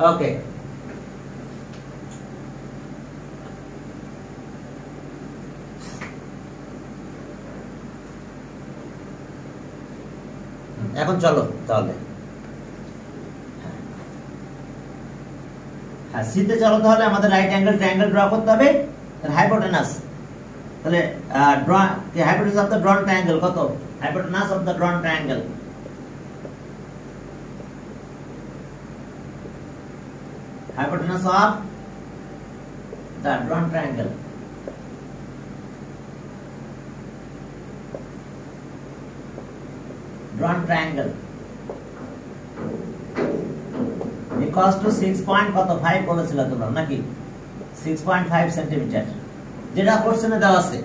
ওকে, এখন চলো তাহলে হ্যাঁ সিতে চলো। তাহলে আমাদের রাইট অ্যাঙ্গেল ট্রায়াঙ্গেল ড্র করতে হবে। হাইপোটেনাস, তাহলে draw hypotenuse of the drawn triangle কত? Hypotenuse of the drawn triangle, hypotenuse of the drawn triangle, drawn triangle equals to 6.5 বলেছিল তোমরা নাকি? 6.5 সেন্টিমিটার, যেটা কোশ্চেনে দেওয়া আছে।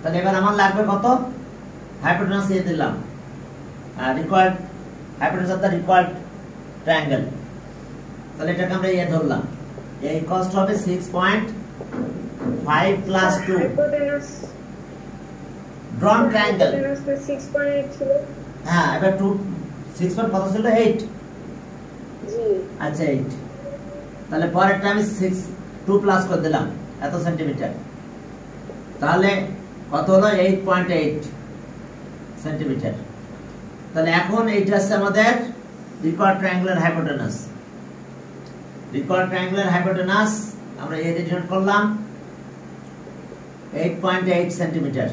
তাহলে এবার আমার লাগবে কত? হাইপোটেনাস দিয়ে দিলাম, required hypotenuse of the required triangle. তাহলে এটাকে আমরা ইয়ে ধরলাম, এই কস্ট হবে 6.5 প্লাস 2 ড্রন ট্রায়াঙ্গেল। হ্যাঁ এবার 2 6 কত ছিল? 8। জি আচ্ছা 8। তাহলে পরেরটা আমি 2 প্লাস করে দিলাম, এত সেন্টিমিটার। তাহলে কত হলো? 8.8 সেন্টিমিটার। তাহলে এখন এইটা আছে আমাদের required triangular hypotenuse. Required triangular hypotenuse আমরা এ ডিনোট করলাম 8.8 সেন্টিমিটার।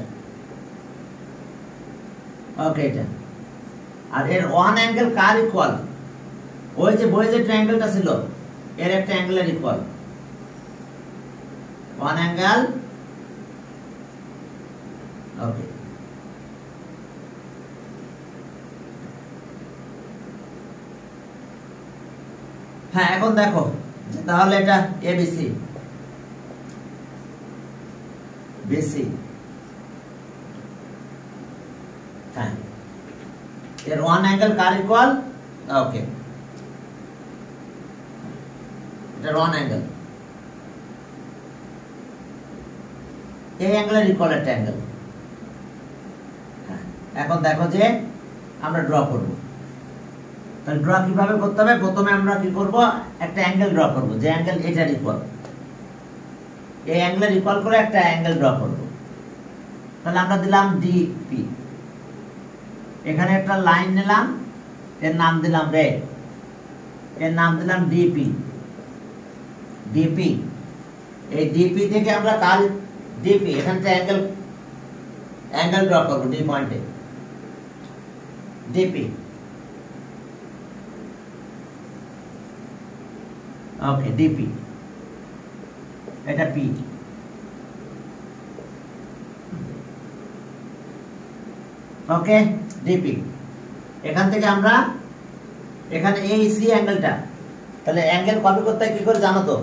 ওকে, এটা আর এর ওয়ান অ্যাঙ্গেল কার ইকুয়াল? ওই যে বই যে ট্রায়াঙ্গেলটা ছিল এর একটা অ্যাঙ্গেলের ইকুয়াল। ওয়ান অ্যাঙ্গেল, ওকে হ্যাঁ এখন দেখো তাহলে এটা এবিসি, বিসি, হ্যাঁ এর ওয়ান অ্যাঙ্গেল কার ইকুয়াল? ওকে, এটা ওয়ান অ্যাঙ্গেল, এই অ্যাঙ্গেলের ইকুয়াল একটা অ্যাঙ্গেল। হ্যাঁ এখন দেখো যে আমরা ড্র করব। তাহলে ড্র কিভাবে করতে হবে? প্রথমে আমরা কি করব? একটা অ্যাঙ্গেল ড্র করব, যে অ্যাঙ্গেল এটার ইকুয়াল। এই অ্যাঙ্গেলের ইকুয়াল করে একটা অ্যাঙ্গেল ড্র করব। তাহলে আমরা দিলাম ডিপি, এখানে একটা লাইন নিলাম, এর নাম দিলাম রে, এর নাম দিলাম ডিপি। ডিপি, এই ডিপি থেকে আমরা কাল ডিপি এখানটা অ্যাঙ্গেল ড্র করব ডি পয়েন্টে। ডিপি, ওকে ডিপি, এটা পি। ওকে ডিপি, এখান থেকে আমরা এখানে এই সি অ্যাঙ্গেলটা, তাহলে অ্যাঙ্গেল কপি করতে কি করে জানো তো?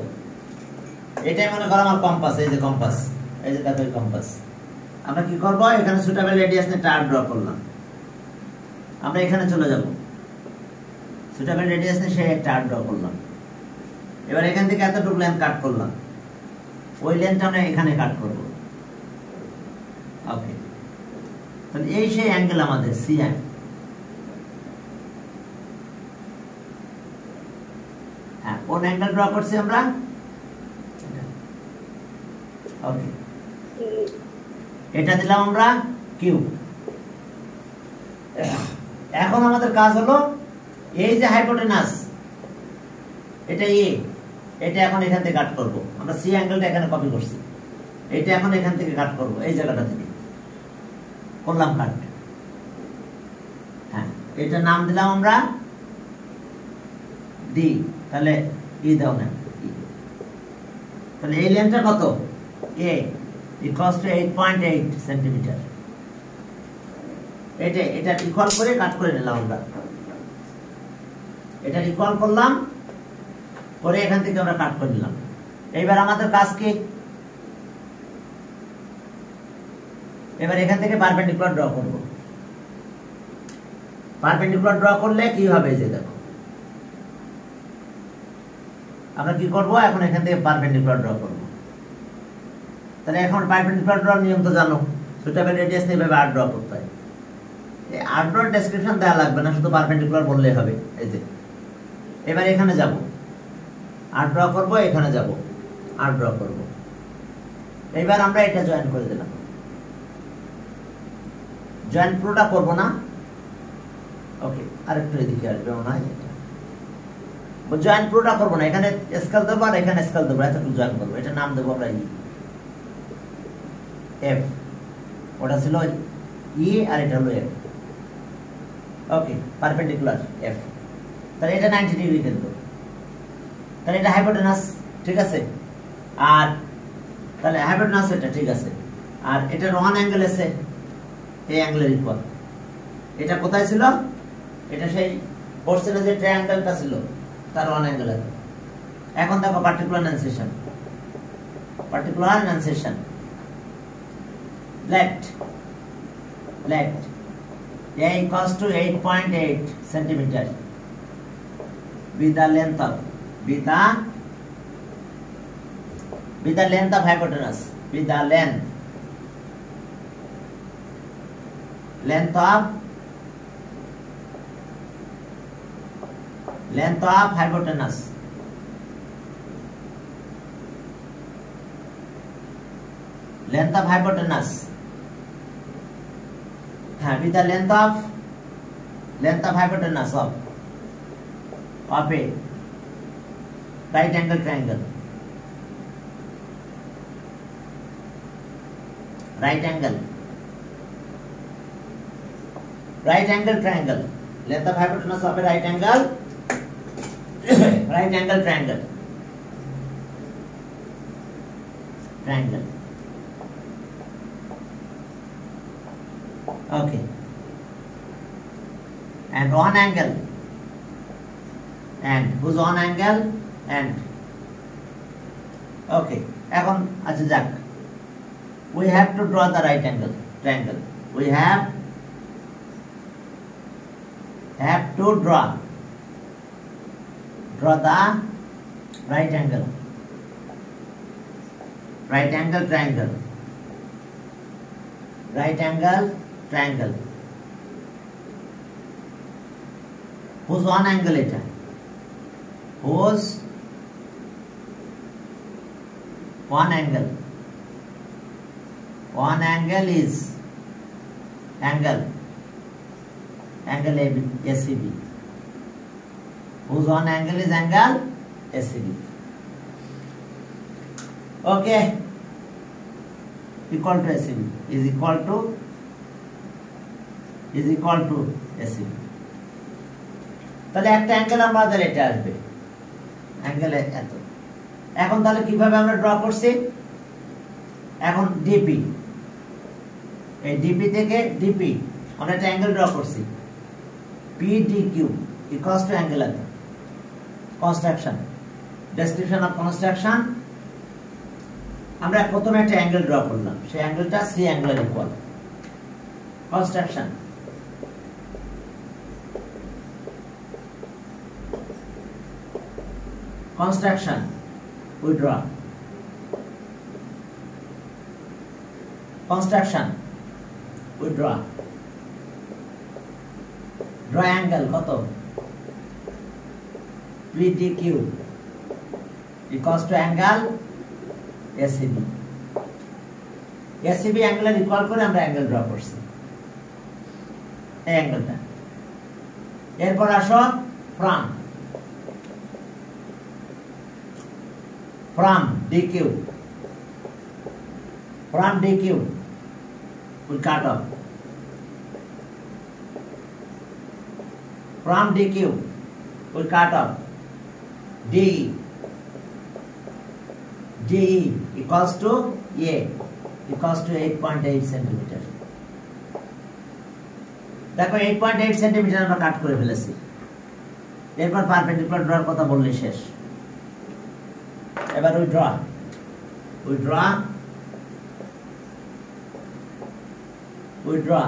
এটাই মনে করো আমার কম্পাস, এই যে কম্পাস, এই যে দেখো কম্পাস। আমরা কি করব? এখানে সুটেবল রেডিয়াস নিয়ে টার ড্র করলাম, আমরা এখানে চলে যাব, সুটেবল রেডিয়াস নিয়ে সেই টার ড্র করলাম। এবার এখান থেকে এতটুকু লেন্থ কাট করলাম, ওই লেন্থটা আমরা এখানে কাট করব। ওকে, তাহলে এই সেই অ্যাঙ্গেল আমাদের সি অ্যাঙ্গেল। হ্যাঁ কোন অ্যাঙ্গেল ড্র করছি আমরা? ওকে, এটা দিলাম আমরা কিউ। এখন আমাদের কাজ হলো এই যে হাইপোটেনাস, এটা এ, এটা এখন এখান থেকে কাট করব। আমরা সি অ্যাঙ্গেলটা এখানে কপি করছি, এটা এখন এখান থেকে কাট করব, এই জায়গাটা থেকে করলাম কাট। হ্যাঁ এটা নাম দিলাম আমরা ডি, তাহলে ই দাও না, তাহলে এই লেন্থটা কত? এ ইকুয়ালস টু 8.8 সেন্টিমিটার। এটা ইকুয়াল করে কাট করে নিলাম আমরা, এটা ইকুয়াল করলাম করে এখান থেকে আমরা কাট করে নিলাম। এইবার আমাদের কাজ কি? এবার এখান থেকে পারপেন্ডিকুলার ড্র করব। পারপেন্ডিকুলার ড্র করলে কি হবে? যে দেখো আমরা কি করব? এখন এখান থেকে পারপেন্ডিকুলার ড্র করব। তাহলে এখন পারপেন্ডিকুলার ড্র নিয়ম তো জানো, সুটেবল রেডিয়াস নিয়ে এভাবে আর ড্র করতে হয়। এই আর ড্র ডেসক্রিপশন দেওয়া লাগবে না, শুধু পারপেন্ডিকুলার বললেই হবে। এই যে এবার এখানে যাব, আর ড্র করব, এখানে যাব, আর ড্র করব। এবার আমরা এটা জয়েন করে দিলাম। জয়েন পুরোটা করব না, ওকে, আরেকটু এদিকে আসবে মনে হয়। জয়েন পুরোটা করব না, এখানে স্কেল দেবো আর এখানে স্কেল দেবো, এতটুকু জয়েন করবো। এটা নাম দেবো আমরা এফ, ওটা ছিল ই আর এটা হলো এফ। ওকে, পারপেন্ডিকুলার এফ, তাহলে এটা 90 ডিগ্রি কিন্তু, তাহলে এটা হাইপোটেনাস, ঠিক আছে। আর তাহলে হাইপোটেনাস এটা ঠিক আছে, আর এটার ওয়ান অ্যাঙ্গেল আছে এই অ্যাঙ্গেলের ইকুয়াল। এটা কোথায় ছিল? এটা সেই কোশ্চেনে যে ট্রায়াঙ্গেলটা ছিল তার ওয়ান অ্যাঙ্গেল আছে। এখন দেখো particular enunciation, particular enunciation. let a equals to 8.8 centimeter with the length of hypotenuse, with the length of hypotenuse, length of hypotenuse, with the length of hypotenuse of a right angle triangle, right angle triangle, length of hypotenuse of a right angle triangle. Okay, and one angle, and whose one angle, and okay, এখন আচ্ছা যাক, we have to draw the right angle triangle. We have to draw the right angle triangle, whose one angle এটা, whose one angle is angle ACB, whose one angle is angle ACB. Okay, equal to ACB, is equal to ACB. তাহলে একটা angle আমাদের এটা আসবে, angle এত। এখন তাহলে কিভাবে আমরা ড্র করছি? এখন ডিপি, এই ডিপি থেকে ডিপি আমরা একটা অ্যাঙ্গেল ড্র করছি, PDQ equals to angle at construction, description of construction। আমরা প্রথমে একটা অ্যাঙ্গেল ড্র করলাম, সেই অ্যাঙ্গেলটা সি অ্যাঙ্গেলের equal. construction, we draw angle কত? PDQ equals to angle ACB, অ্যাঙ্গেলের ইকুয়াল করে আমরা অ্যাঙ্গেল ড্র করছি, এই অ্যাঙ্গেলটা। এরপর আসো from DQ, we cut off, from DQ we cut off DE equals to A, equals to 8.8 centimeter। দেখো 8.8 সেন্টিমিটার আমরা কাট করে ফেলেছি। এরপর পারপেন্ডিকুলার ড্রর কথা বললে শেষ। এবার we draw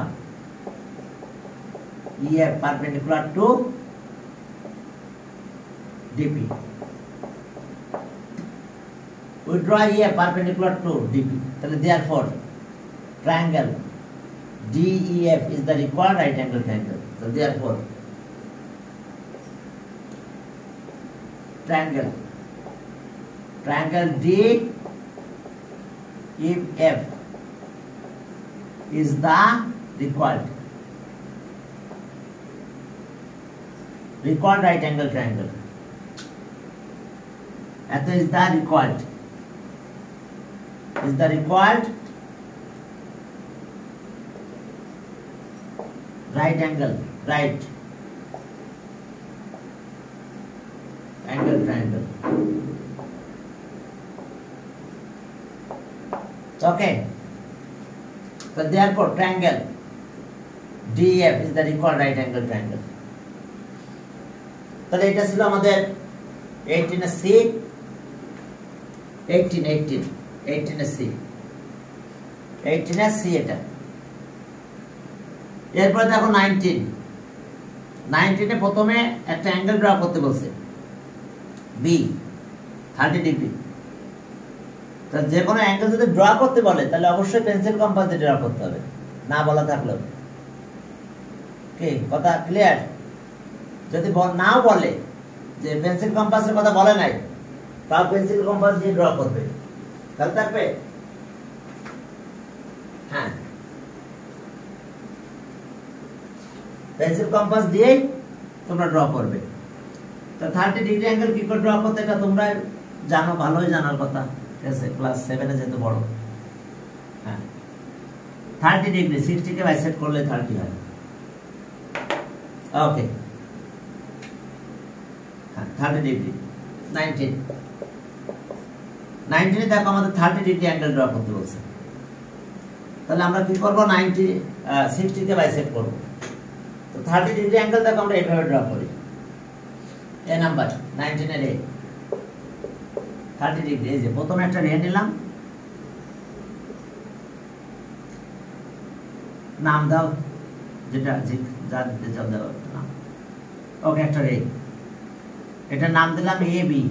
EF perpendicular to DP. We draw EF perpendicular to DP. Therefore, triangle DEF is the required right angle triangle. So therefore, triangle D if F is the required right angle triangle. That is the required right angle triangle. Okay, so therefore triangle DEF is the required right angle triangle. তাহলে এটা ছিল আমাদের 18 এর C 18 এর C এটা। এরপর দেখো 19 এ প্রথমে একটা অ্যাঙ্গেল ড্র করতে বলছে বি 30 ডিগ্রি। তো যে কোনো অ্যাঙ্গেল যদি ড্র করতে বলে তাহলে অবশ্যই পেন্সিল কম্পাস দিয়ে ড্র করতে হবে, না বলা থাকলেও। কি কথা ক্লিয়ার? যদি নাও বলে যে পেন্সিল কম্পাসের কথা বলে নাই, তাও পেন্সিল কম্পাস দিয়ে ড্র করবে, তাহলে থাকবে। হ্যাঁ, পেন্সিল কম্পাস দিয়েই তোমরা ড্র করবে। তো 30 ডিগ্রি অ্যাঙ্গেল কি করে ড্র করতে এটা তোমরা জানো, ভালোই জানার কথা, ঠিক আছে, ক্লাস 7 এ যেতে বড়। হ্যাঁ, 30 ডিগ্রি 60 কে বাইসেট করলে 30 হয়। ওকে, 30 ডিগ্রি 19 এ দেখো আমাদের 30 ডিগ্রি অ্যাঙ্গেল ড্র করতে বলছে। তাহলে আমরা কি করব, 60 কে বাইসেট করব। তো 30 ডিগ্রি অ্যাঙ্গেল দেখো আমরা এইভাবে ড্র করি। এ নাম্বার 19 এর 30 ডিগ্রি, এই যে প্রথমে একটা রে নিলাম, নাম দাও যেটা যা দিতে চাও দাও নাম। ওকে, একটা রে, এটা নাম দিলাম এ বি।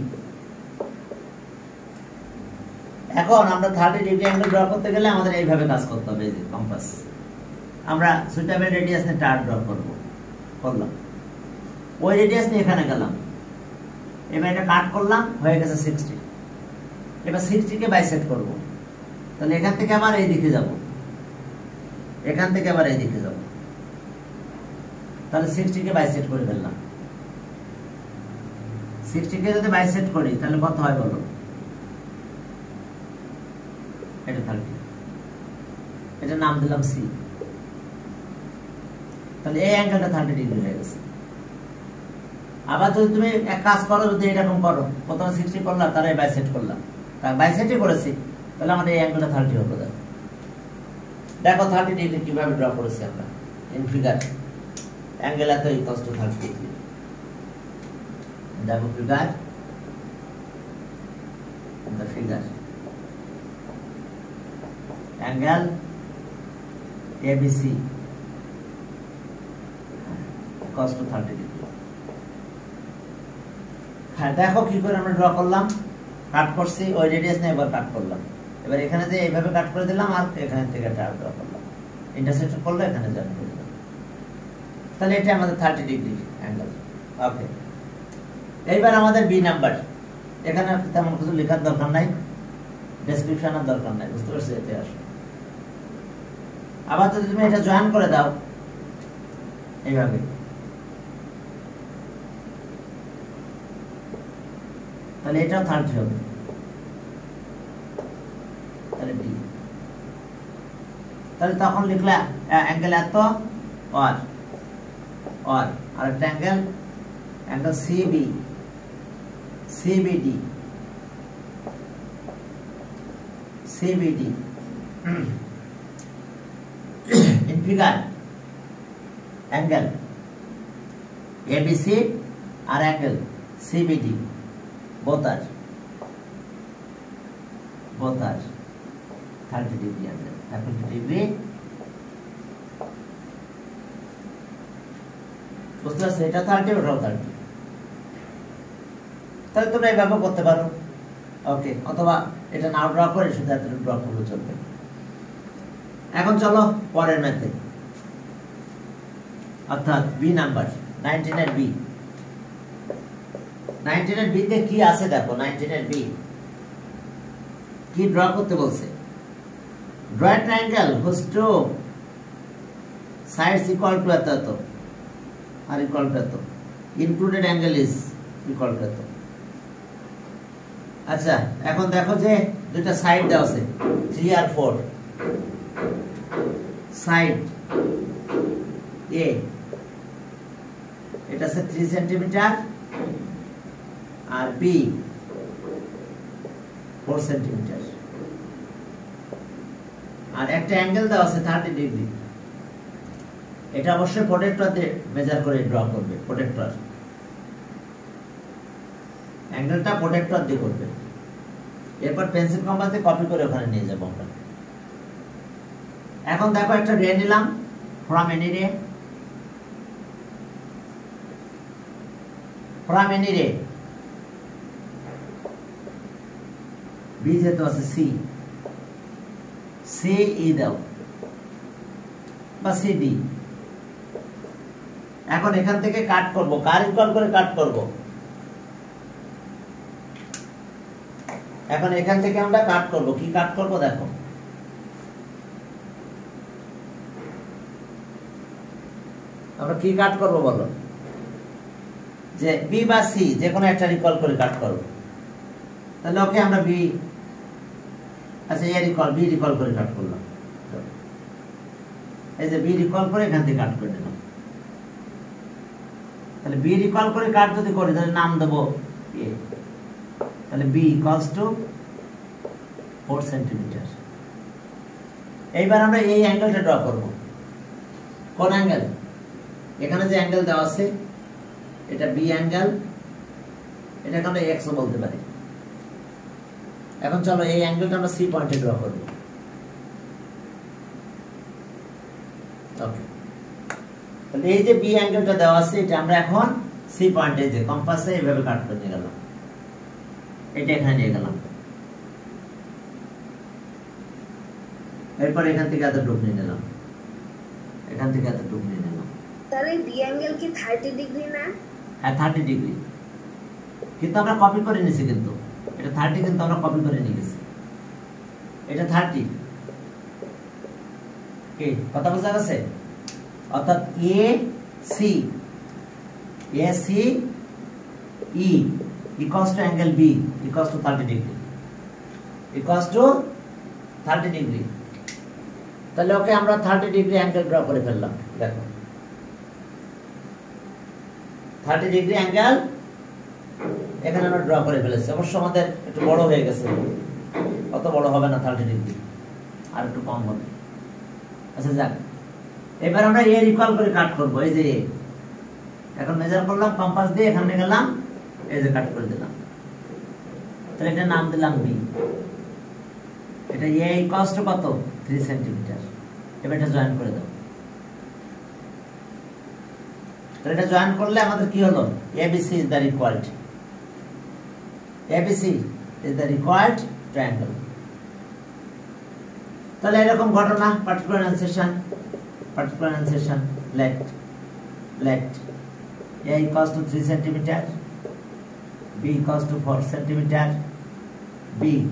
এখন আমরা 30 ডিগ্রি অ্যাঙ্গেল ড্র করতে গেলে আমাদের এইভাবে কাজ করতে হবে। এই যে কম্পাস, আমরা সুইটেবল রেডিয়াস নিয়ে টার ড্র করলাম, ওই রেডিয়াস নিয়ে এখানে গেলাম, এবার এটা কাট করলাম, হয়ে গেছে 60। এবার 60 কে বাইসেট করব। তাহলে এখান থেকে আবার এই দিকে যাব, এখান থেকে আবার এই দিকে যাব। তাহলে 60 কে বাইসেট করে ফেললাম। 60 কে যদি বাইসেট করি তাহলে কত হয় বলো? এটা 30, এটা নাম দিলাম সি। তাহলে এই অ্যাঙ্গেলটা 30 ডিগ্রি হয়ে গেছে। আবার যদি তুমি এক কাজ করো, যদি এরকম করো, প্রথমে 60 করলাম, তারপরে বাইসেট করলাম, তার বাইসেটই করেছি, তাহলে আমাদের এই অ্যাঙ্গেলটা 30 হবে। দেখো 30 ডিগ্রি কিভাবে ড্র করেছি আমরা ইন ফিগার। অ্যাঙ্গেল এত ইকুয়ালস টু 30 ডিগ্রি। দেখো figure, angle ABC equals to 30 degree. হ্যাঁ, দেখো কি করে আমরা ড্র করলাম, কাট করছি, ওই রেডিয়াস নিয়ে এবার কাট করলাম। এবার এখানে যে এইভাবে কাট করে দিলাম, আর এখানে থেকে একটা ড্র করলাম, ইন্টারসেকশন করলে এখানে জয়েন করে দিলাম। তাহলে এটা আমাদের 30 ডিগ্রি অ্যাঙ্গেল। ওকে, এইবার আমাদের বি নাম্বার। এখানে তেমন কিছু লেখার দরকার নাই, ডেসক্রিপশনের দরকার নাই, বুঝতে পারছো? এতে আসো। আবার যদি তুমি এটা জয়েন করে দাও এইভাবে, তাহলে এটাও 30 হবে। তাহলে ডি, তাহলে তখন লিখলা অ্যাঙ্গেল এত আর একটা angle CBD in figure angle ABC আর angle CBD both are 30 degree angle, 30 degree। বুঝতে পারছো? এটা 30, ওটাও 30। তাহলে তোমরা এইভাবে করতে পারো। ওকে, অথবা এটা নাও ড্র করে শুধু এতটুকু ড্র করলে চলবে। এখন চলো পরের ম্যাথে, অর্থাৎ বি নাম্বার 19 এর বি। 19 এর বি তে কি আছে দেখো 19 এর বি কি ড্র করতে বলছে draw a triangle whose two sides equal to এত আর equal to এত included angle is equal to এত আচ্ছা এখন দেখো যে দুটো সাইড দেওয়া আছে 3 আর 4 সাইড এ এটা আছে 3 সেন্টিমিটার আর বি 4 সেন্টিমিটার আর একটা অ্যাঙ্গেল দেওয়া আছে 30 ডিগ্রি এটা অবশ্যই প্রোটেক্টর দিয়ে মেজার করে ড্র করবে প্রোটেক্টর অ্যাঙ্গেলটা প্রোটেক্টর দিয়ে করবে এরপর পেন্সিল কম্পাস দিয়ে কপি করে ওখানে নিয়ে যাব আমরা এখন দেখো একটা রে নিলাম from any ray b যেহেতু আছে c c e দাও বা cd এখন এখান থেকে কাট করব কার ইকুয়াল করে কাট করব এখন এখান থেকে আমরা কাট করব কি কাট করব দেখো আমরা কি কাট করব বলো যে বি বা সি যে কোনো একটা রিকল করে কাট করব তাহলে ওকে আমরা বি আচ্ছা এ রিকল বি রিকল করে কাট করলাম এই যে বি রিকল করে এখান থেকে কাট করে দিলাম তাহলে বি রিকল করে কাট যদি করি তাহলে নাম দেব এ তাহলে বি ইকুয়ালস টু 4 সেন্টিমিটার এইবার আমরা এই অ্যাঙ্গেলটা ড্র করব কোন অ্যাঙ্গেল এখানে যে অ্যাঙ্গেল দেওয়া আছে এটা বি অ্যাঙ্গেল এটাকে আমরা এক্স ও বলতে পারি এখন চলো এই অ্যাঙ্গেলটা আমরা সি পয়েন্টে ড্র করব ওকে তাহলে এই যে বি অ্যাঙ্গেলটা দেওয়া আছে এটা আমরা এখন সি পয়েন্টে যে কম্পাসে এইভাবে কাট করে নিয়ে গেলাম এটা এখানে নিয়ে গেলাম এরপর এখান থেকে এতটুকু নিয়ে নিলাম এখান থেকে এতটুকু নিয়ে নিলাম তাহলে বি অ্যাঙ্গেল কি 30 ডিগ্রি না হ্যাঁ 30 ডিগ্রি কিন্তু আমরা কপি করে নিয়েছি কিন্তু এটা 30 কিন্তু আমরা কপি করে নিয়ে গেছি এটা 30 কি কথা বোঝা গেছে অর্থাৎ A C E equals to angle B equals to 30 degree equals to 30 degree তাহলে ওকে আমরা 30 ডিগ্রি অ্যাঙ্গেল ড্র করে ফেললাম দেখো 30 ডিগ্রি অ্যাঙ্গেল এখানে আমরা ড্র করে ফেলেছি অবশ্য আমাদের একটু বড় হয়ে গেছে অত বড় হবে না 30 ডিগ্রি আর একটু কম হবে আচ্ছা যাক এবার আমরা এর ইকুয়াল করে কাট করব এই যে এখন মেজার করলাম কম্পাস দিয়ে এখানে গেলাম এই যে কাট করে দিলাম তাহলে এটা নাম দিলাম বি এটা এ ইকুয়ালস টু কত 3 সেন্টিমিটার এবার এটা জয়েন করে দাও তাহলে এটা জয়েন করলে আমাদের কি হলো ABC is the required ABC is the required triangle তাহলে এরকম ঘটনা particular ancestration let A equals to 3 centimeter B equals to 4 centimeter B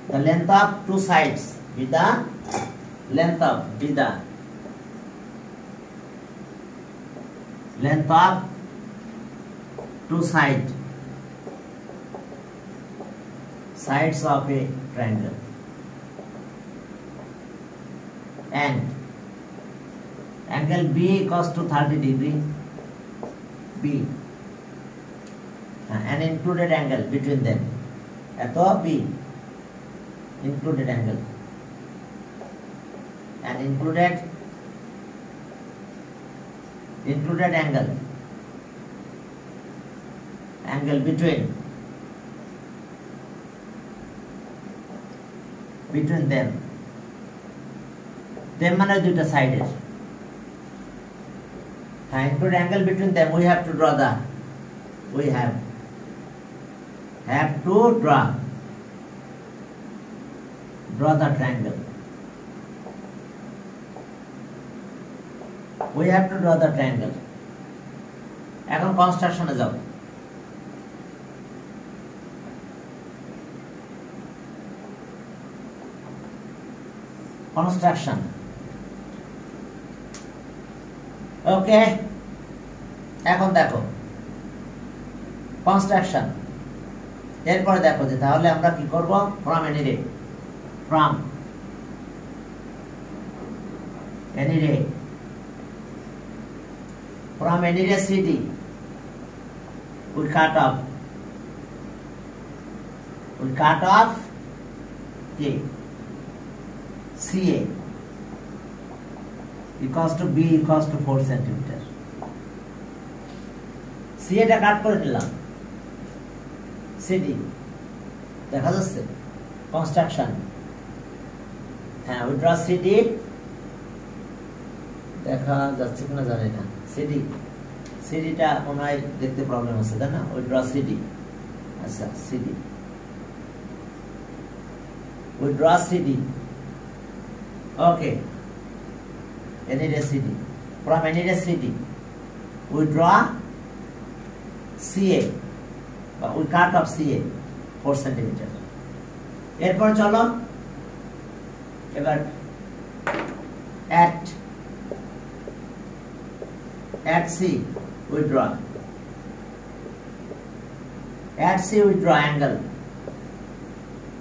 the length of two sides with the length of two sides of a triangle and angle B equals to 30 degree B an included angle between them at B included angle an included angle between them মানে দুটো সাইডের include angle between them we have to draw the triangle এখন কনস্ট্রাকশনে যাও construction. ওকে, এখন দেখো construction. এরপরে দেখো যে তাহলে আমরা কি করব, ফ্রম এনি রে, ফ্রম এনি রে, from any ray CD we cut off K CA equals to B equals to 4 centimeter. CA টা কাট করে দিলাম, CD দেখা যাচ্ছে কনস্ট্রাকশন। হ্যাঁ, we draw CD, দেখা যাচ্ছে কিনা জানি না। সিডিটা মনে হয় দেখতে প্রবলেম আছে, তাই না? ওই ড্র সিডি। আচ্ছা, সিডি ওই ড্র সিডি। ওকে, এনি রে সিডি, ফ্রম এনি রে সিডি উই ড্র সিএ বা we cut off CA 4 centimetre. এরপর চলো এবার at C we draw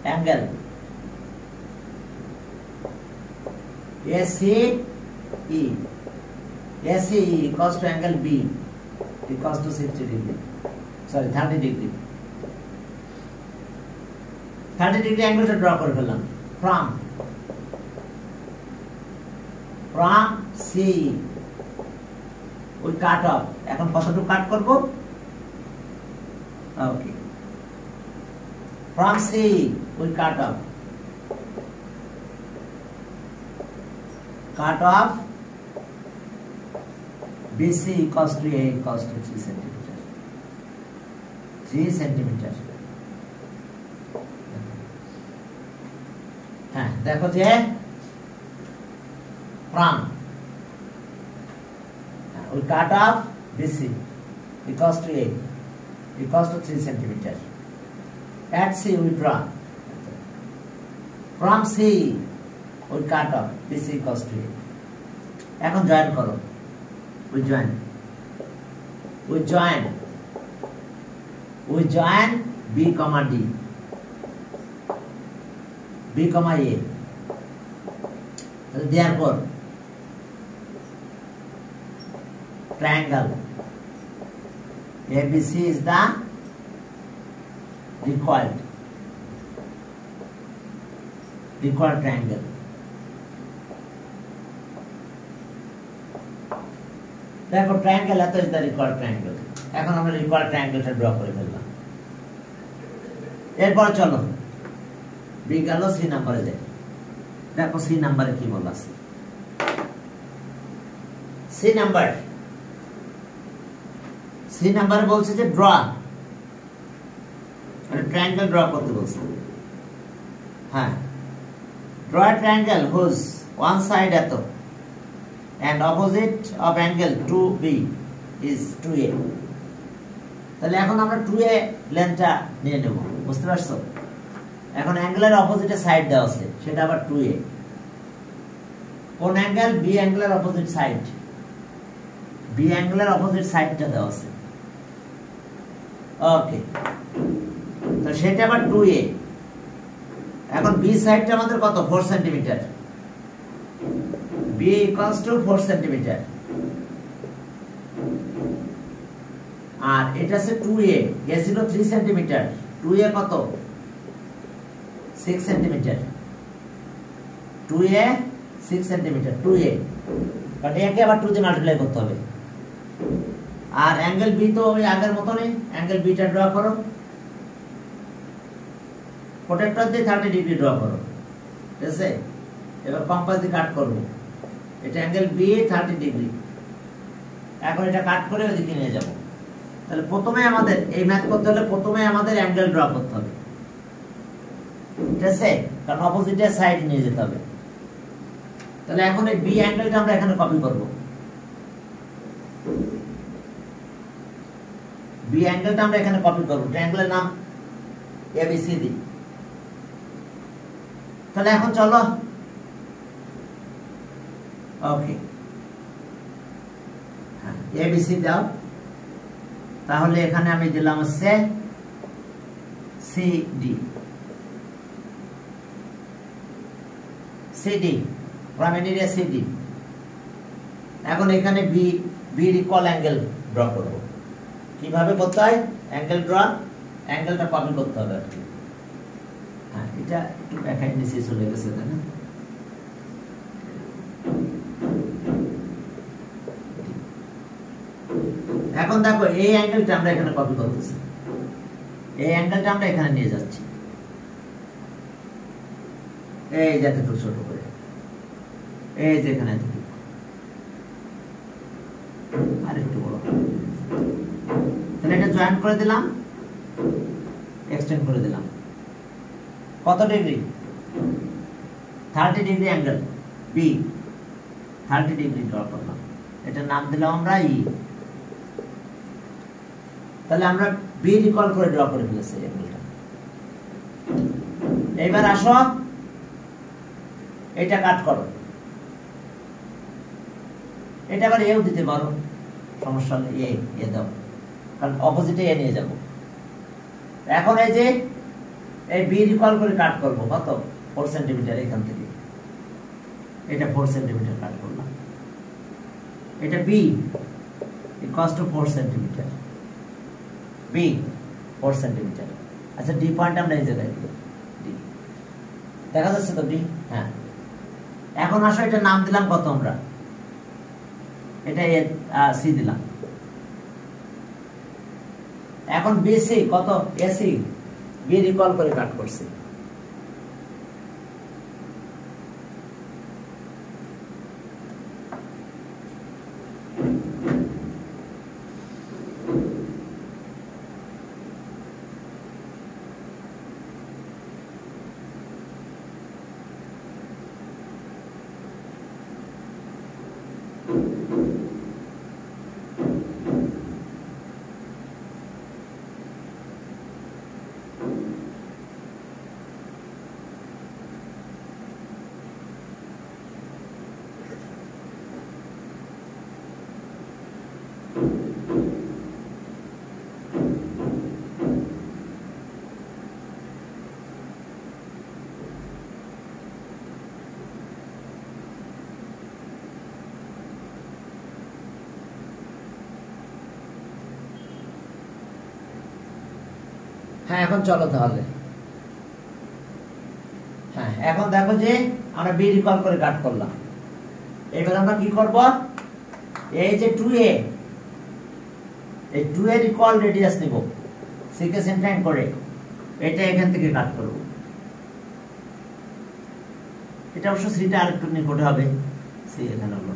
angle ACE equals to angle B equals to 60 degree, sorry 30 degree 30 degree angle টা draw করে ফেললাম from CE we cut off। এখন কতটুকু কাট করব? ওকে, from CE we cut off BC equals to A equals to 3 centimeter 3 centimeter। হ্যাঁ, দেখো যে from we cut off BC equals to A equals to 3 centimeter. At C we draw from C we cut off BC equals to A। এখন join করো, we join B comma D, B comma A। Therefore triangle ABC is the required triangle। দেখো triangle এত is the required triangle. এখন আমরা required ট্রায়াঙ্গেলটা draw করে ফেললাম। এরপর চলো বি গেল, সি নাম্বারে যাই। দেখো সি নাম্বারে কি বলা আছে। সি নাম্বারে বলছে যে ড্র ট্রায়াঙ্গেল ড্র করতে বলছে। হ্যাঁ, draw triangle whose one side এত and opposite of angle 2B is 2A। তাহলে এখন আমরা 2A লেন্থটা নিয়ে নেব, বুঝতে পারছো? এখন অ্যাঙ্গেলের অপোজিটে সাইড দেওয়া আছে, সেটা আবার 2A। কোন অ্যাঙ্গেল? বি অ্যাঙ্গেলের অপোজিট সাইড, বি অ্যাঙ্গেলের অপোজিট সাইডটা দেওয়া আছে। ওকে, তো সেটা আবার 2A। এখন বি সাইডটা আমাদের কত? 4 centimetre. B equals to 4 centimeter আর এটা আছে 2A, A ছিল 3 centimeter, 2A কত? 6 centimeter, 2A 6 centimeter, 2A but একে আবার 2 দিয়ে মাল্টিপ্লাই করতে হবে। আর অ্যাঙ্গেল B তো ওই আগের মতনই, অ্যাঙ্গেল B টা ড্র করো, প্রোটেক্টর দিয়ে 30 ডিগ্রি ড্র করো, ঠিক আছে? এবার কম্পাস দিয়ে কাট করবো, এটা অ্যাঙ্গেল বি 30 ডিগ্রি। এখন এটা কাট করে ওইদিকে নিয়ে যাব। তাহলে প্রথমে আমাদের এই ম্যাথ করতে হলে প্রথমে আমাদের অ্যাঙ্গেল ড্র করতে হবে, ঠিক আছে? কারণ অপোজিটের সাইড নিয়ে যেতে হবে। তাহলে এখন এই বি অ্যাঙ্গেলটা আমরা এখানে কপি করব। বি অ্যাঙ্গেলটা আমরা এখানে কপি করব, ট্রায়াঙ্গেলের নাম এবিসিডি। তাহলে এখন চলো ওকে, হ্যাঁ এবিসি দাও, তাহলে এখানে আমি দিলাম হচ্ছে সিডি, সিডি প্রাইমারি সিডি। এখন এখানে B, B equal angle draw করব। কিভাবে করতে হয় অ্যাঙ্গেল ড্র? অ্যাঙ্গেলটা কপি করতে হবে আর কি। হ্যাঁ এটা একটু দেখাই নিচে চলে গেছে, তাই না? এখন দেখো এই অ্যাঙ্গেলটা আমরা এখানে কপি করতেছি, এই অ্যাঙ্গেলটা আমরা এখানে নিয়ে যাচ্ছি, এই যাতে একটু ছোট করে, এই যে এখানে আর একটু বড়, তাহলে এটা জয়েন করে দিলাম, এক্সটেন্ড করে দিলাম। কত degree? 30 degree angle B, 30 degree draw করলাম, এটার নাম দিলাম আমরা ই। তাহলে আমরা বি রিকল করে ড্র করে ফেলেছি অ্যাঙ্গেলটা। এবার আসো এটা কাট করো, এটা আবার এও দিতে পারো, সমস্যা নেই, এ দাও, কারণ অপোজিটে এ নিয়ে যাব। এখন এই যে এই বি রিকল করে কাট করব, কত? 4 সেন্টিমিটার এখান থেকে, এটা 4 সেন্টিমিটার কাট করলাম, এটা B equals to 4 centimetre, B 4 centimetre. আচ্ছা ডি পয়েন্ট আমরা এই জায়গায় দিই, ডি দেখা যাচ্ছে তো ডি? হ্যাঁ। এখন আসো এটা নাম দিলাম কত আমরা, এটা সি দিলাম। এখন বিসি কত? এসি, বি রিকল করে কাট করছি, হ্যাঁ। এখন চলো তাহলে, হ্যাঁ এখন দেখো যে আমরা বি রিকল করে কাট করলাম। এবার আমরা কি করব, এই যে 2a, এই 2a রিকল রেডিয়াস নিব, সিকে সেন্টার করে এটা এখান থেকে কাট করব। এটা অবশ্য সিটা আরেকটু নিকটে হবে, সি এখানে হলো,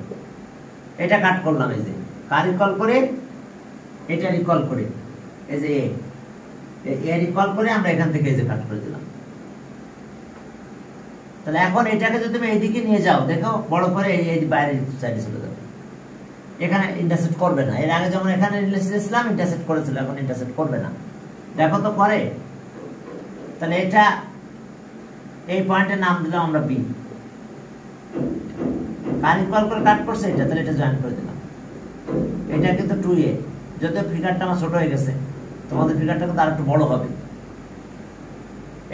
এটা কাট করলাম। এই যে কার রিকল করে, এটা রিকল করে, এই যে এ রিকল করে আমরা এখান থেকে এই যে কাট করে দিলাম। তাহলে এখন এটাকে যদি তুমি এইদিকে নিয়ে যাও, দেখো বড় করে এই বাইরে সাইডে চলে যাবে, এখানে ইন্টারসেক্ট করবে না। এর আগে যেমন এখানে রিলেশন ইন্টারসেক্ট করেছিল, এখন ইন্টারসেক্ট করবে না, দেখো তো করে। তাহলে এটা এই পয়েন্টের নাম দিলাম আমরা বি, কার রিকল করে কাট করছে এটা, তাহলে এটা জয়েন করে দিলাম। এটা কিন্তু 2a, যদিও ফিগারটা আমার ছোট হয়ে গেছে, তোমাদের ফিগারটা কিন্তু আরেকটু বড় হবে।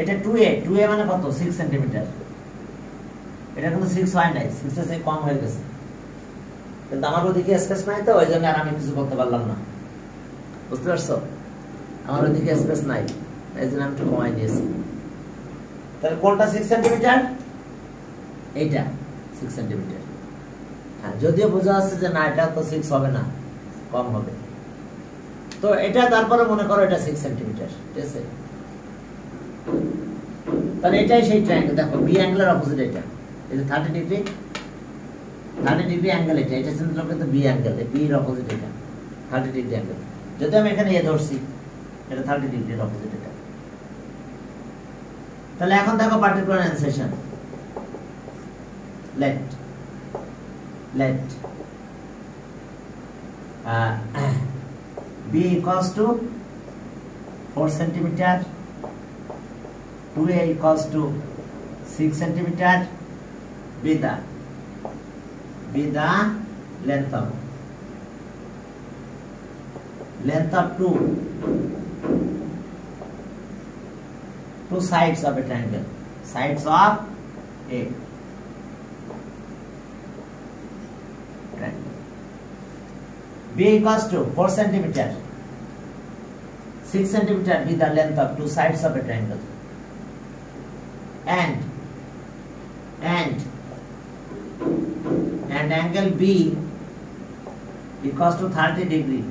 এটা 2a, 2a মানে কত? 6 সেন্টিমিটার। এটা কিন্তু 6 হয় নাই, 6 এর চেয়ে কম হয়ে গেছে, কিন্তু আমার ওদিকে স্পেস নাই, তো ওই জন্য আর আমি কিছু করতে পারলাম না, বুঝতে পারছো? আমার ওদিকে স্পেস নাই, এই জন্য আমি একটু কমাই দিয়েছি। তাহলে কোনটা 6 সেন্টিমিটার? এইটা 6 সেন্টিমিটার। হ্যাঁ, যদিও বোঝা যাচ্ছে যে না এটা তো 6 হবে না, কম হবে, তো এটা তারপরে মনে করো এটা 6 সেন্টিমিটার, ঠিক আছে? তাহলে এটাই সেই ট্রায়াঙ্গেল, দেখো বি অ্যাঙ্গেলের অপোজিট এটা, এই যে 30 ডিগ্রি, 30 ডিগ্রি অ্যাঙ্গেল এটা, এটা কিন্তু বি অ্যাঙ্গেল, বি এর অপোজিট এটা 30 ডিগ্রি অ্যাঙ্গেল। যদি আমি এখানে এ ধরছি, এটা 30 ডিগ্রির অপোজিট এটা। তাহলে এখন দেখো particular insertion, let b equals to 4 centimeter, 2a equals to 6 centimeter, b be the length of two sides of a triangle, sides of a triangle. B equals to 4 centimeter, 6 centimeter be the length of two sides of a triangle, and angle B equals to 30 degree.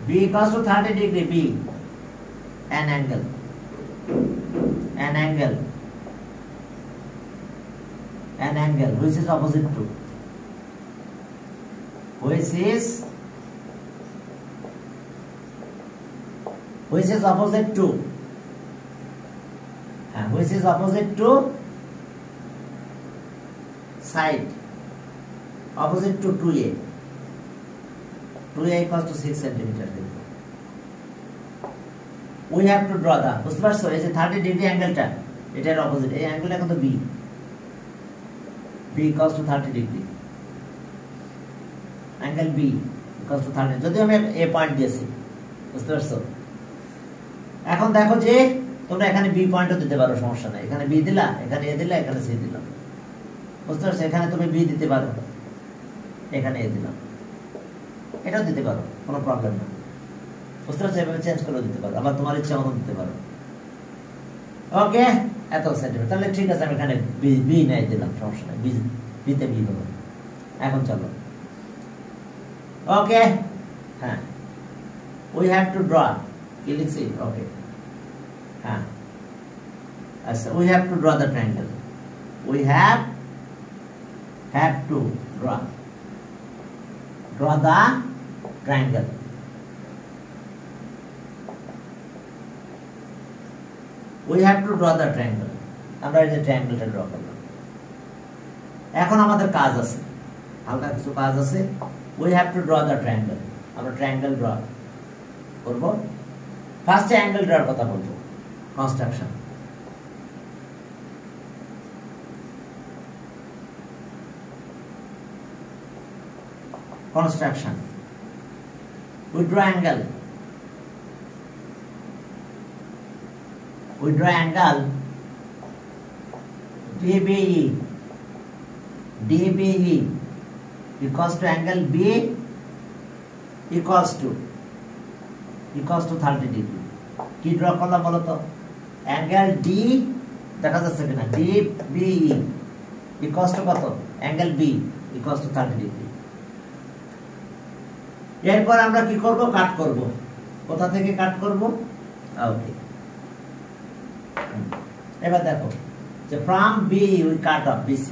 B equals to 30 degree. B, an angle which is opposite to, which is opposite to side, opposite to 2a. 2a equals to 6 centimeter. We have to draw the, বুঝতে পারছো, এই যে 30 degree অ্যাঙ্গেলটা, এটার opposite, এই অ্যাঙ্গেলটা কত? b. b equals to 30 degree, angle b equals to 30, যদি আমি a point দিয়েছি, বুঝতে পারছো? এখন দেখো যে তোমরা এখানে b পয়েন্টও দিতে পারো, সমস্যা নাই। এখানে b দিলা, এখানে a দিলা, এখানে c দিলাম, বুঝতে পারছো? এখানে তুমি b দিতে পারো, এখানে a দিলাম, এটাও দিতে পারো, কোনো প্রবলেম না, বুঝতে পারছো? এভাবে চেঞ্জ করে দিতে পারো, আবার তোমার ইচ্ছা মতো দিতে পারো। ওকে, এত সেন্টিমিটার, তাহলে ঠিক আছে, আমি এখানে বি নাই দিলাম, সমস্যা নাই, বিতে বি হলো। এখন চলো, ওকে, হ্যাঁ, উই হ্যাভ টু ড্র, কি লিখছি? ওকে, হ্যাঁ, আচ্ছা, we have to draw the triangle, we have to draw the triangle. We have to draw the triangle. আমরা এই যে ট্রায়াঙ্গেলটা ড্র করলাম। এখন আমাদের কাজ আছে, হালকা কিছু কাজ আছে। We have to draw the triangle. আমরা ট্রায়াঙ্গেল ড্র করব। ফার্স্টে অ্যাঙ্গেল ড্রর কথা বলবো, construction. Construction. We draw angle. DBE. DBE equals to angle B equals to 30 degree. কি ড্র করলাম বলো তো? অ্যাঙ্গেল D দেখা যাচ্ছে কিনা? DBE equals to কত? Angle B equals to 30 degree. এরপর আমরা কি করব? কাট করব। কোথা থেকে কাট করব? ওকে, এবার দেখো যে from B we cut off BC,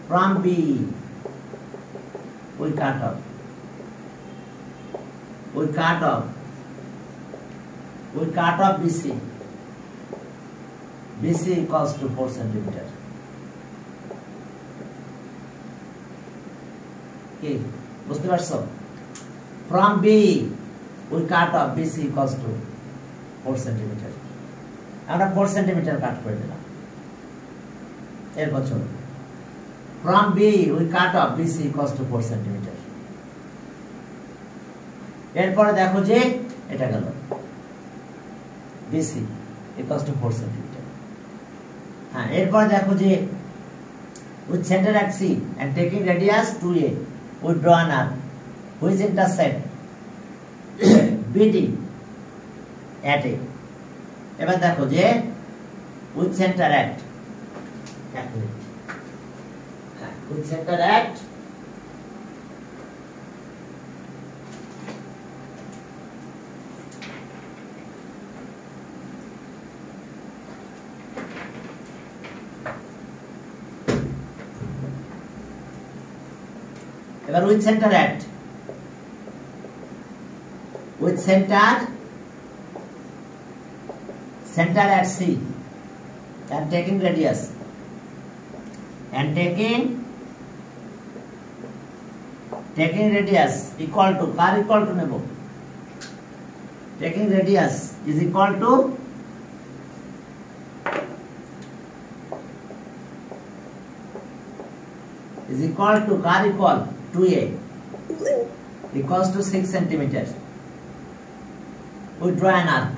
from B we cut off BC. BC equals to 4 centimeter. কি বুঝতে পারছো? From B we cut off BC equals to 4 centimeter. আমরা 4 centimeter কাট করে দিলাম। এরপর চলো, from B we cut off BC equals to 4 centimeter. এরপরে দেখো যে এটা গেল BC equals to 4 centimeter. হ্যাঁ, এরপরে দেখো যে with center at C and taking radius 2a we draw an arc which intersect BD at A. এবার দেখো যে with center at, with center at এবার with center at C and taking radius equal to, car equal to নেব? taking radius is equal to is equal to car equal 2a 2a equals to 6 centimeter. We draw an arc.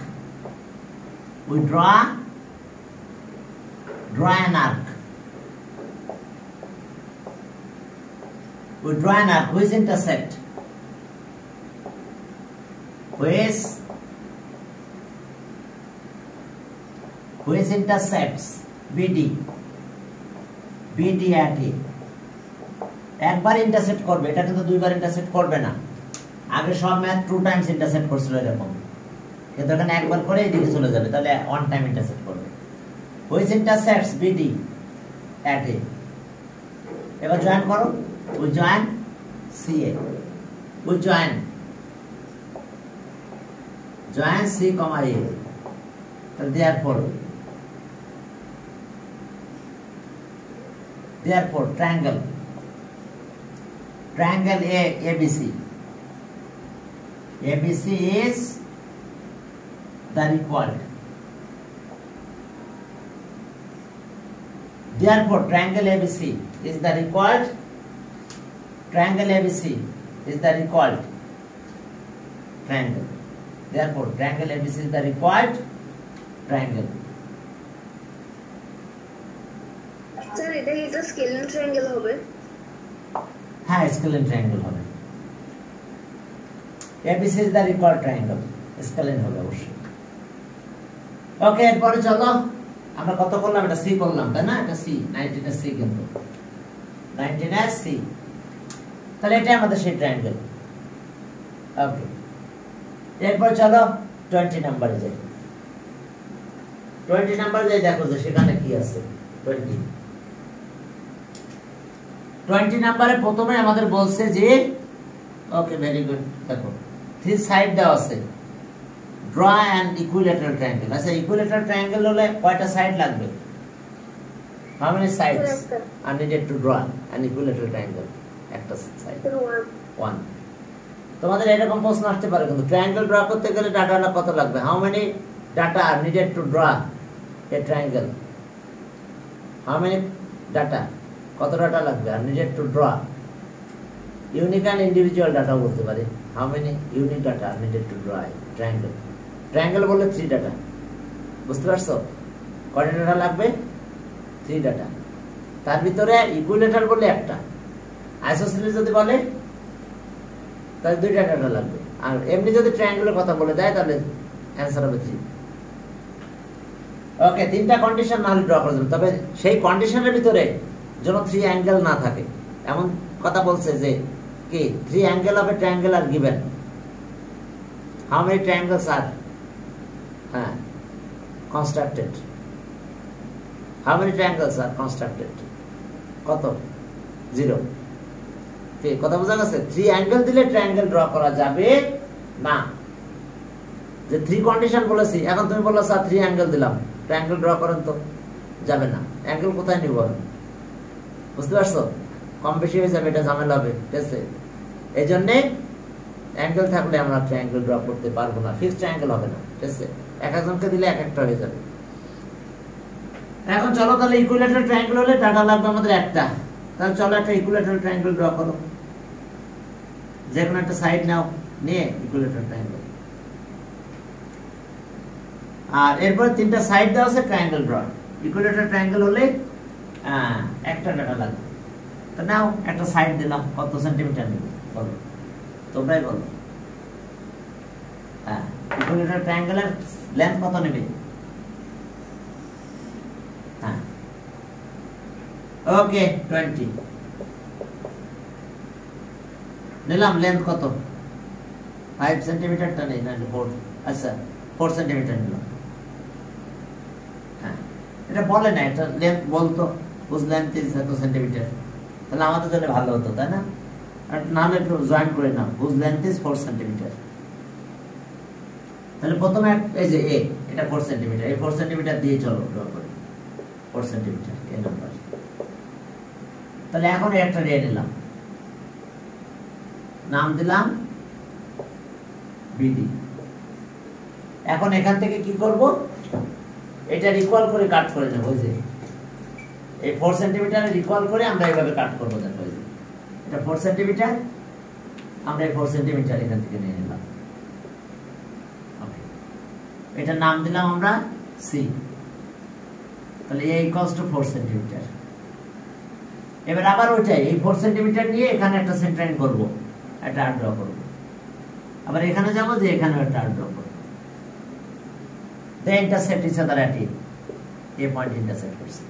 We draw an arc. We draw an arc which intersect, which intersects BD at A. একবার intersect করবে, এটা কিন্তু দুইবার intersect করবে না। আগে সব math 2 Times intersect করছিল এরকম, কিন্তু এখানে একবার করে এদিকে চলে যাবে, তাহলে 1 টাইম ইন্টারসেক্ট করবে। which intersects BD at A. এবার জয়েন করো, we join CA, we join C, A. So therefore triangle ABC is the required. Therefore triangle ABC is the required. Triangle ABC is the required triangle. Therefore triangle ABC is the required triangle. Sir এটা কি একটা scaling triangle হবে? হ্যাঁ, scaling triangle হবে। ABC is the required triangle, scaling হবে অবশ্যই। ওকে, এরপরে চলো আমরা কত করলাম, এটা C করলাম তাই না, এটা C 19 এর C, কিন্তু 19 এর C, তাহলে এটা আমাদের সেই ট্রায়াঙ্গেল। ওকে, এরপর চলো 20 নম্বরে যাই। 20 নম্বরে যাই, দেখো যে সেখানে কি আছে। 20 নম্বরে প্রথমে আমাদের বলছে যে, ওকে ভেরি গুড, দেখো 3 সাইড দেওয়া আছে, ড্র অ্যান ইকুইল্যাটারাল ট্রায়াঙ্গেল। আচ্ছা, ইকুইল্যাটারাল ট্রায়াঙ্গেল হলে কয়টা সাইড লাগবে? How many sides are needed to draw an equilateral triangle? একটা সাইড 1। তোমাদের এরকম প্রশ্ন আসতে পারে, কিন্তু ট্রায়াঙ্গেল ড্র করতে গেলে ডাটা কত লাগবে? How many data are needed to draw a triangle? How many data, কত ডাটা লাগবে are needed to draw? Unique and individual data বলতে পারে। How many unique data are needed to draw triangle? Triangle বললে 3 data, বুঝতে পারছো? কয়টা data লাগবে? 3 data. তার ভিতরে ইকুইল্যাটারাল বললে একটা, আইসোসেলিস যদি বলে তাহলে 2টা ডাটা লাগবে, আর এমনি যদি ট্রায়াঙ্গেলের কথা বলে দেয় তাহলে অ্যান্সার হবে 3। ওকে, 3টা কন্ডিশন না হলে ড্র করা যাবে, তবে সেই কন্ডিশনের ভিতরে যেন 3 অ্যাঙ্গেল না থাকে এমন কথা বলছে যে কি 3 angle of a triangle are given. How many triangles are constructed? How many triangles are constructed? কত? 0। ঠিক কথা বোঝা গেছে? 3 অ্যাঙ্গেল দিলে ট্রায়াঙ্গেল ড্র করা যাবে না। যে 3 কন্ডিশন বলেছি, এখন তুমি বললো স্যার 3 অ্যাঙ্গেল দিলাম, ট্রায়াঙ্গেল ড্র করেন, তো যাবে না। অ্যাঙ্গেল কোথায় নিব? বুঝতে পারছো? কম বেশি হয়ে যাবে, এটা ঝামেলা হবে, ঠিক আছে? এই জন্যে অ্যাঙ্গেল থাকলে আমরা ট্রায়াঙ্গেল ড্র করতে পারবো না, ফিক্সড ট্রায়াঙ্গেল হবে না, ঠিক আছে? এক একজনকে দিলে এক একটা হয়ে যাবে। এখন চলো তাহলে ইকুইল্যাটারাল ট্রায়াঙ্গেল হলে ডাটা লাগবে আমাদের একটা, তাহলে চলো একটা ইকুইল্যাটারাল ট্রায়াঙ্গেল ড্র করো। যে কোনো একটা সাইড নাও, নিয়ে ইকুইল্যাটারাল ট্রায়াঙ্গেল, আর এরপর 3টা সাইড দেওয়া আছে, ট্রায়াঙ্গেল ড্র। ইকুইল্যাটারাল ট্রায়াঙ্গেল হলে একটা ডাটা লাগবে। তো নাও একটা সাইড দিলাম, কত সেন্টিমিটার নেবে বলো, তোমরাই বলো। ইকুইল্যাটারাল ট্রায়াঙ্গেলের লেন্থ কত নেবে? ওকে 20 নিলাম। লেন্থ কত? 5 সেন্টিমিটারটা নেই না 4? আচ্ছা 4 সেন্টিমিটার নিলাম। হ্যাঁ, এটা বলে না, এটা লেন্থ বলতো, হুজ লেন্থ ইজ এত সেন্টিমিটার, তাহলে আমাদের জন্য ভালো হতো, তাই না? আর নাহলে একটু জয়েন করে নাও, হুজ লেন্থ ইজ 4 সেন্টিমিটার। তাহলে প্রথমে এই যে এ, এটা 4 সেন্টিমিটার, এই 4 সেন্টিমিটার দিয়ে চলো ড্র করি, 4 সেন্টিমিটার এই নাম্বার। তাহলে এখন একটা রে নিলাম, নাম দিলাম বিডি। এখন এখান থেকে কি করব? এটা ইকুয়াল করে কাট করে নেব, যে এই 4 সেন্টিমিটার ইকুয়াল করে আমরা এইভাবে কাট করবো, দেখো এটা 4 সেন্টিমিটার, আমরা এই 4 সেন্টিমিটার এখান থেকে নিয়ে নিলাম। ওকে, এটা নাম দিলাম আমরা সি। তাহলে a ইকুয়ালস টু 4 সেন্টিমিটার। এবার আবার ওইটাই এই 4 সেন্টিমিটার নিয়ে এখানে একটা সেন্টারিং করব, একটা আর্ক ড্র করব। আবার এখানে যাব যে এখানে একটা আর্ক ড্র করব। They intersect each other at a point intersect করছে।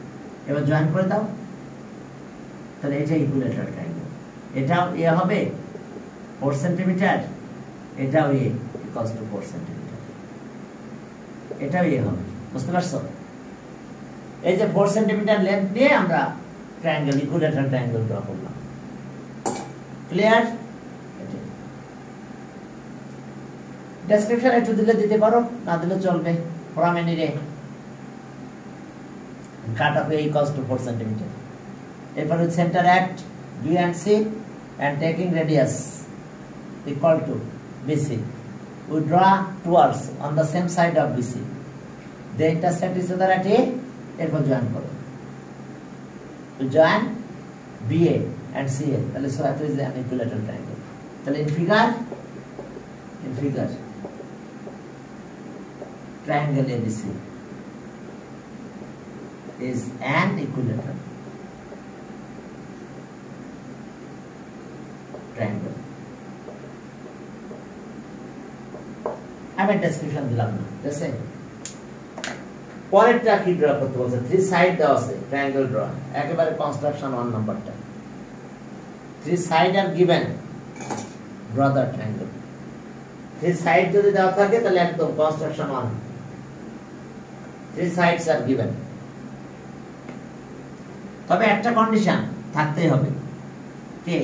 এবার জয়েন করে দাও, তাহলে এটা ইকুইলেটারাল ট্রায়াঙ্গেল। এটাও a হবে 4 সেন্টিমিটার, এটাও a ইকুয়ালস টু 4 সেন্টিমিটার, এটাও a হবে। বুঝতে পারছো? এই যে 4 সেন্টিমিটার লেন্থ নিয়ে আমরা ট্রায়াঙ্গেল, ইকুইলেটারাল ট্রায়াঙ্গেল ড্র করলাম। ক্লিয়ার? ডেসক্রিপশন একটু দিলে দিতে পারো, না দিলে চলবে। from any ray cut of a equals to 4 centimeter. Therefore with center at B and C and taking radius equal to BC, we draw two arcs on the same side of BC. They intersect each other at A. Therefore join karo, to join BA and CA. That is what is an equilateral triangle. So in figure triangle ABC is an equilateral triangle. আমি description দিলাম না, ঠিক আছে? পরেরটা কি draw করতে বলছে? 3 side দেওয়া আছে, ট্রায়াঙ্গেল ড্র। একেবারে কনস্ট্রাকশন 1 নাম্বারটা। 3 side are given, draw the triangle. 3 side যদি দেওয়া থাকে তাহলে একদম কনস্ট্রাকশন 1। 3 sides are given. তবে একটা কন্ডিশন থাকতেই হবে, কে?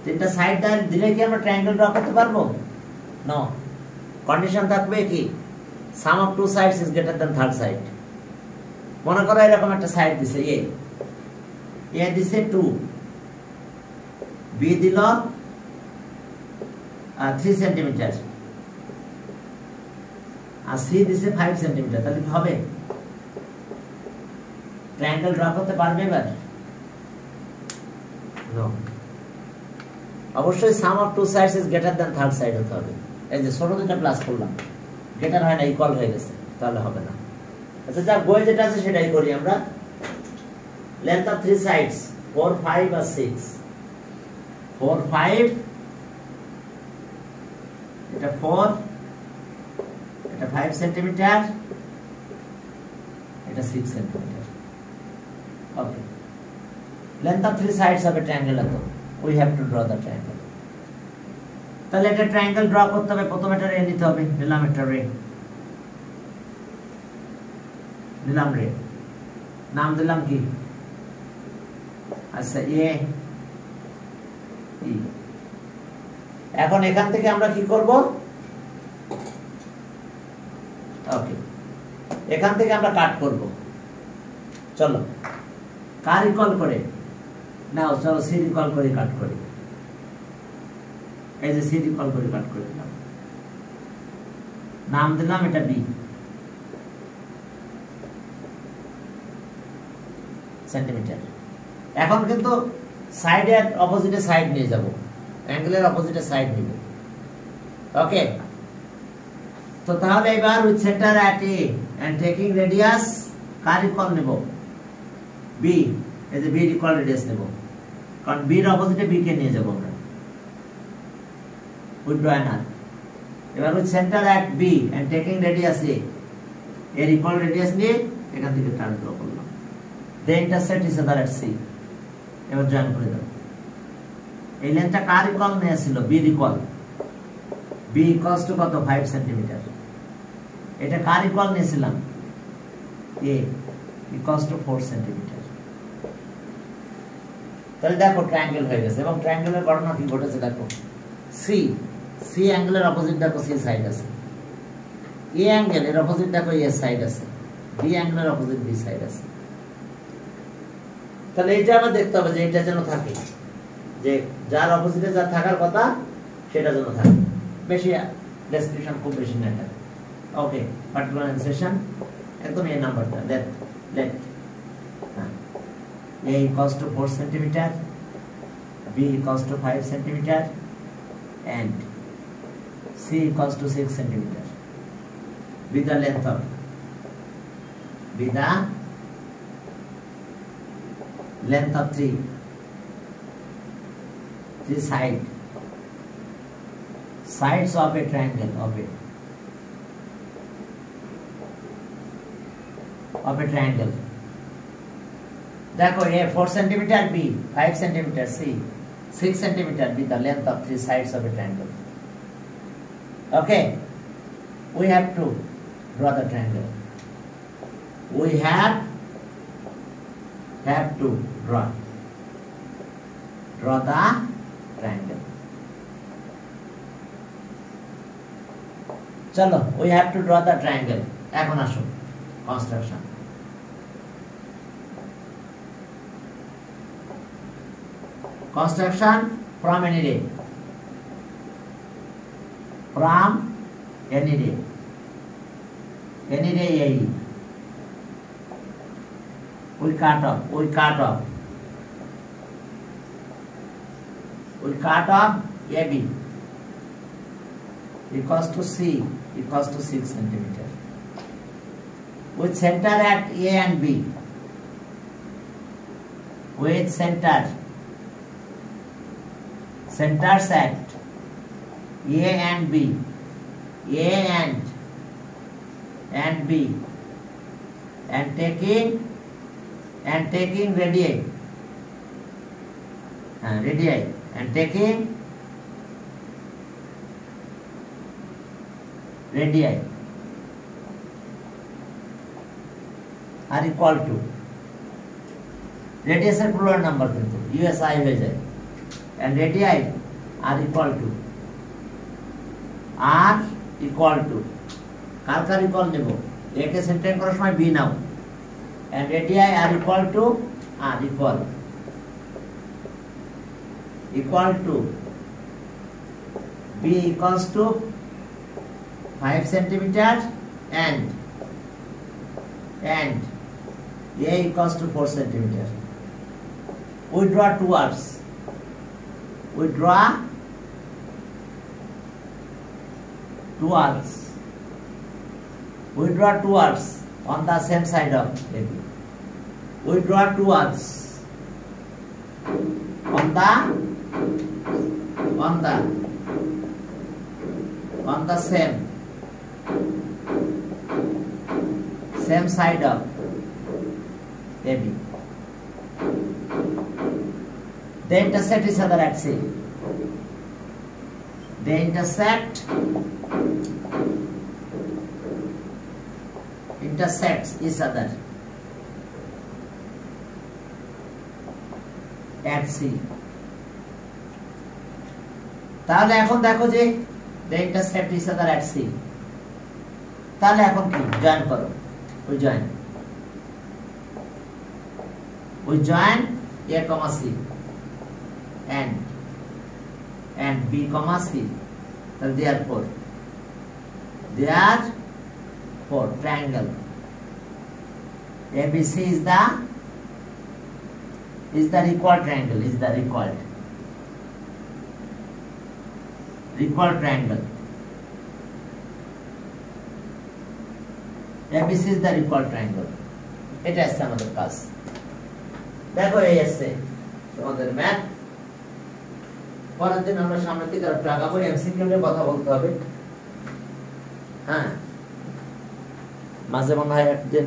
3টা সাইড দিলে কি আমরা ট্রায়াঙ্গেল ড্র করতে পারবো? নো। কন্ডিশন থাকবে কি? সাম of 2 sides is greater than third side. মনে করো এরকম একটা সাইড দিছে a দিছে 2, b দিল 3 সেন্টিমিটার, আর সি দিছে 5 সেন্টিমিটার। তাহলে কি হবে? ট্রায়াঙ্গেল ড্র করতে পারবে এবার? নো। অবশ্যই sum of 2 sides is greater than third side হতে হবে। এই যে ছোট দুটো প্লাস করলাম, গ্রেটার হয় না, ইকুয়াল হয়ে গেছে, তাহলে হবে না। আচ্ছা যা বই যেটা আছে সেটাই করি আমরা। লেন্থ অফ 3 সাইডস 4, 5 আর 6। 4, 5, এটা 4, এটা 5 সেন্টিমিটার, এটা 6 centimetre. Okay, length of 3 sides of a triangle এত। We have to draw the triangle. তাহলে এটা ট্রায়াঙ্গেল ড্র করতে হবে, প্রথমে এটা রে নিতে হবে। নিলাম একটা রে, নিলাম রে, নাম দিলাম কি? আচ্ছা এ ই। এখন এখান থেকে আমরা কি করব? ওকে, এখান থেকে আমরা কাট করব। চলো কার ইকুয়াল করে নাও, চলো সি ইকুয়াল করে কাট করি। এই যে সি ইকুয়াল করে কাট করে দিলাম, নাম দিলাম এটা বি সেন্টিমিটার। এখন কিন্তু সাইডের অপোজিটে সাইড নিয়ে যাব, অ্যাঙ্গেলের অপোজিটে সাইড নিব। ওকে, তো তাহলে এবার with centre at A and taking radius কার ইকুয়াল নেব? বি। এই যে বি ইকুয়াল রেডিয়াস নেব, কারণ বি এর অপোজিটে বি কে নিয়ে যাব আমরা। With draw an arc. এবার with centre at B and taking radius A, এর ইকুয়াল রেডিয়াস নিয়ে এখান থেকে টার্ন ড্র করলাম। They intersect each other at C. এবার জয়েন করে দাও। এই লেন্থটা কার ইকুয়াল নিয়েছিল? B equal. B equals to কত? 5 সেন্টিমিটার। এটা কার ইকুয়াল নিয়েছিলাম? A equals to 4 centimetre. তাহলে দেখো ট্রায়াঙ্গেল হয়ে গেছে। এবং ট্রায়াঙ্গেলের ঘটনা কি ঘটেছে দেখো। সি সি অ্যাঙ্গেলের অপোজিট দেখো সি সাইড আছে, এ অ্যাঙ্গেল এর অপোজিট দেখো এ সাইড আছে, বি অ্যাঙ্গেলের অপোজিট বি সাইড আছে। তাহলে এটা আমরা দেখতে হবে যে এটা যেন থাকে, যে যার অপোজিটে যা থাকার কথা সেটা যেন থাকে। বেশি ডেসক্রিপশন খুব বেশি না এটা। ওকে, পার্টিকুলার ইনসেশন একদম এই নাম্বারটা let A equals to 4 centimetre, B equals to 5 centimeter and C equals to 6 centimeter. Be the length of three sides of a triangle देखो ये 4 centimeter B, 5 centimeter C, 6 centimeter be the length of three sides of a triangle. Okay, we have to draw the triangle. We have to draw the triangle. चलो, we have to draw the triangle. এখন আসুন construction. Construction from any ray. Any ray AE. We cut off AB equals to C equals to 6 centimeter. With center at A and B. With centers at A and B, and B, and taking radii, and taking radii are equal to radius এর plural number কিন্তু USI হয়ে যায় and radii are equal to car equal নেব a K centre করার সময় b now and radii are equal to b equals to 5 centimeter and a equals to 4 centimeter. We draw two arcs. We draw two arcs on the same side of AB. We draw two arcs on the same side of AB. They intersect each other at C. They intersects each other at C. তাহলে এখন দেখো যে they intersect each other at C. তাহলে এখন কি join করো we join A, C and B, C. So therefore triangle ABC is the required triangle. Required triangle. ABC is the required triangle. এটা আছে আমাদের কাজ দেখো এই আছে তোমাদের ম্যাথ পরের দিন আমরা সামনের দিকে আরেকটু আগাবো এমসিকিউ নিয়ে কথা বলতে হবে হ্যাঁ মাঝে মনে হয় একদিন